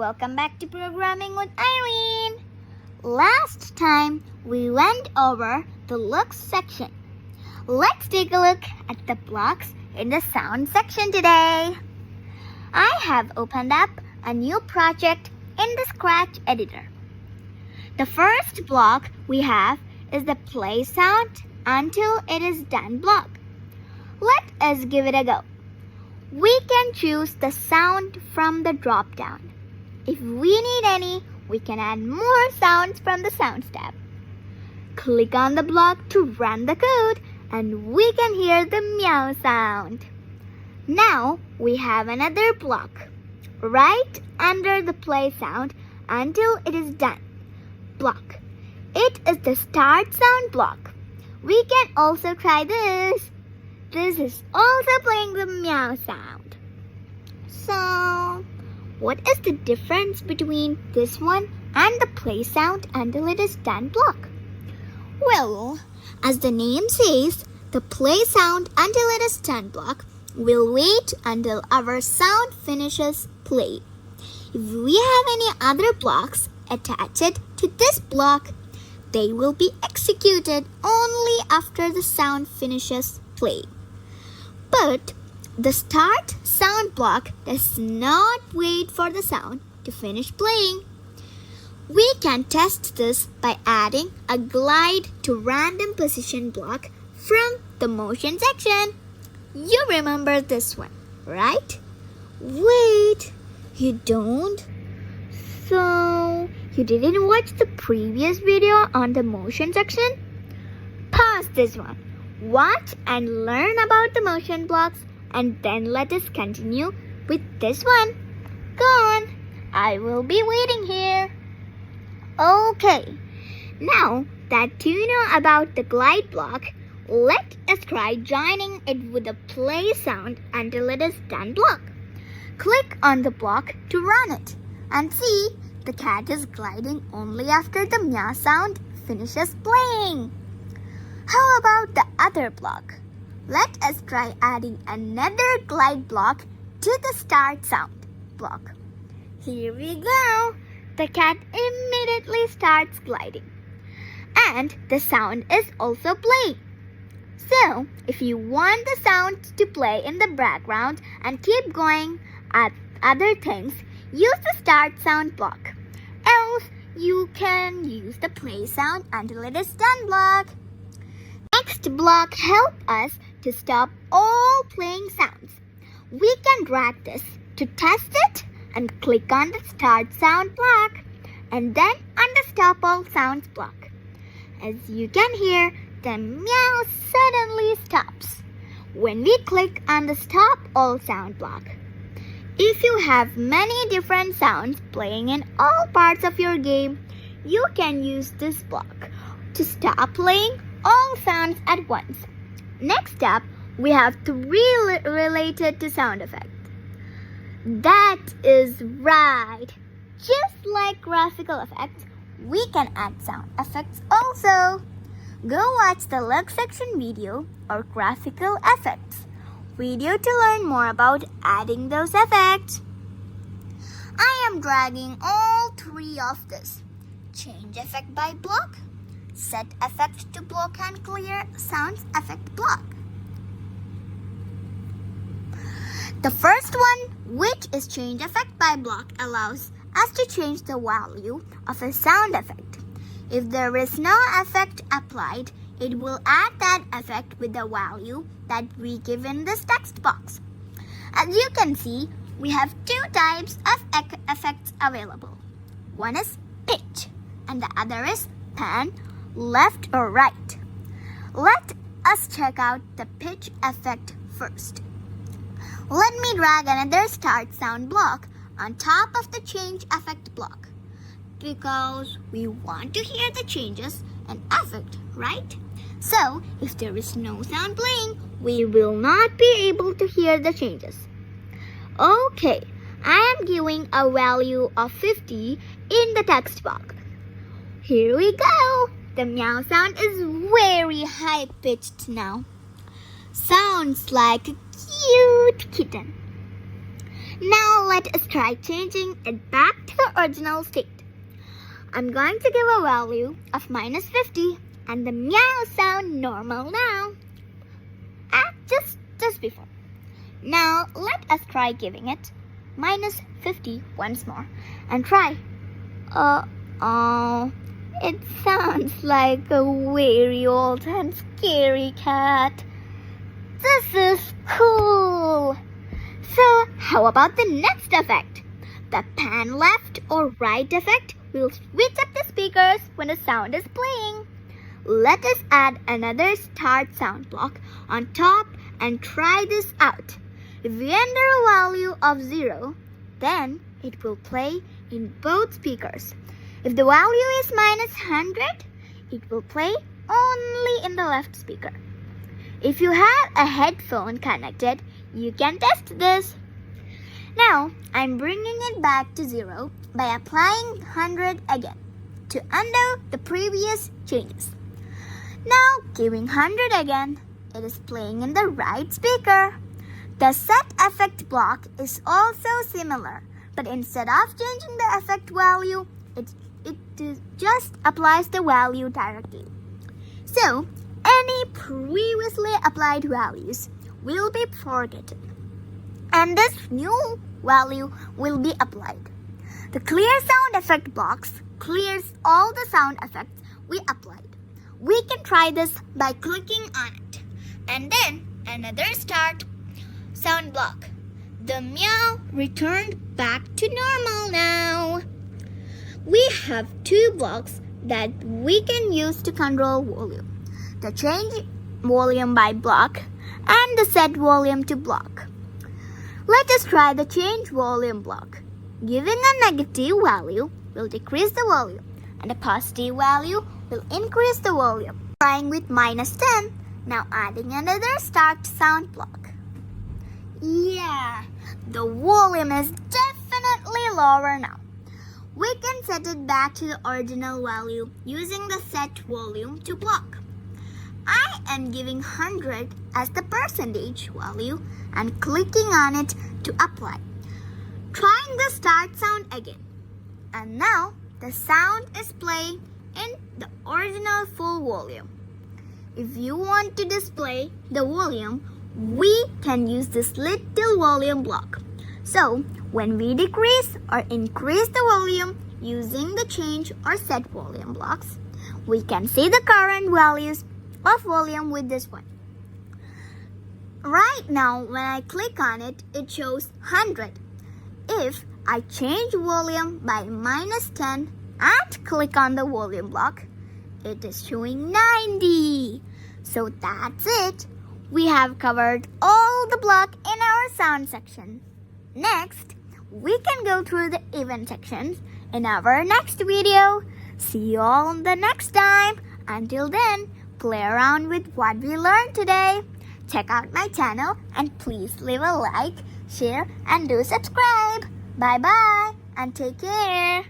welcome back to Programming with Irene. Last time we went over the looks section. Let's take a look at the blocks in the sound section today. I have opened up a new project in the Scratch editor. The first block we have is the play sound until it is done block. Let us give it a go. We can choose the sound from the drop-down. If we need any, we can add more sounds from the Sounds tab. Click on the block to run the code and we can hear the meow sound. Now we have another block right under the play sound until it is done block. It is the start sound block. We can also try this. This is also playing the meow sound. So, what is the difference between this one and the play sound until it is done block? Well, as the name says, the play sound until it is done block will wait until our sound finishes play. If we have any other blocks attached to this block, they will be executed only after the sound finishes play. But the start sound block does not wait for the sound to finish playing. We can test this by adding a glide to random position block from the motion section. You remember this one, right? Wait, you don't? So, you didn't watch the previous video on the motion section? Pause this one. Watch and learn about the motion blocks and then let us continue with this one. Go on. I will be waiting here. Okay. Now that you know about the glide block, let us try joining it with the play sound until it is done block. Click on the block to run it and see the cat is gliding only after the meow sound finishes playing. How about the other block? Let us try adding another glide block to the start sound block. Here we go. The cat immediately starts gliding. And the sound is also playing. So, if you want the sound to play in the background and keep going at other things, use the start sound block. Else, you can use the play sound until it is done block. Next block helps us to stop all playing sounds. We can drag this to test it and click on the start sound block and then on the stop all sounds block. As you can hear, the meow suddenly stops when we click on the stop all sound block. If you have many different sounds playing in all parts of your game, you can use this block to stop playing all sounds at once. Next up, we have three related to sound effects. That is right. Just like graphical effects, we can add sound effects also. Go watch the look section video or graphical effects video to learn more about adding those effects. I am dragging all three of this. Change effect by block, set effect to block and clear sounds effect block. The first one, which is change effect by block, allows us to change the value of a sound effect. If there is no effect applied, it will add that effect with the value that we give in this text box. As you can see, we have two types of effects available. One is pitch and the other is pan, left or right. Let us check out the pitch effect first. Let me drag another start sound block on top of the change effect block because we want to hear the changes and effect, right? So, if there is no sound playing, we will not be able to hear the changes. Okay, I am giving a value of 50 in the text box. Here we go. The meow sound is very high-pitched now. Sounds like a cute kitten. Now let us try changing it back to the original state. I'm going to give a value of -50 and the meow sound normal now. Just before. Now let us try giving it -50 once more and try. It sounds like a very old and scary cat. This is cool. So how about the next effect? The pan left or right effect will switch up the speakers when the sound is playing. Let us add another start sound block on top and try this out. If we enter a value of 0, then it will play in both speakers. If the value is -100, it will play only in the left speaker. If you have a headphone connected, you can test this. Now, I'm bringing it back to 0 by applying 100 again to undo the previous changes. Now, giving 100 again, it is playing in the right speaker. The set effect block is also similar, but instead of changing the effect value, it just applies the value directly. So, any previously applied values will be forgotten, and this new value will be applied. The clear sound effect box clears all the sound effects we applied. We can try this by clicking on it, and then another start sound block. The meow returned back to normal now. We have 2 blocks that we can use to control volume. The change volume by block and the set volume to block. Let us try the change volume block. Giving a negative value will decrease the volume, and a positive value will increase the volume. Trying with -10, now adding another start sound block. Yeah, the volume is definitely lower now. We can set it back to the original value using the set volume to block. I am giving 100 as the percentage value and clicking on it to apply. Trying the start sound again. And now the sound is playing in the original full volume. If you want to display the volume, we can use this little volume block. So, when we decrease or increase the volume using the change or set volume blocks, we can see the current values of volume with this one. Right now, when I click on it, it shows 100. If I change volume by -10 and click on the volume block, it is showing 90. So that's it. We have covered all the block in our sound section. Next, we can go through the event sections in our next video. See you all the next time. Until then, play around with what we learned today. Check out my channel and please leave a like, share, and do subscribe. Bye-bye and take care.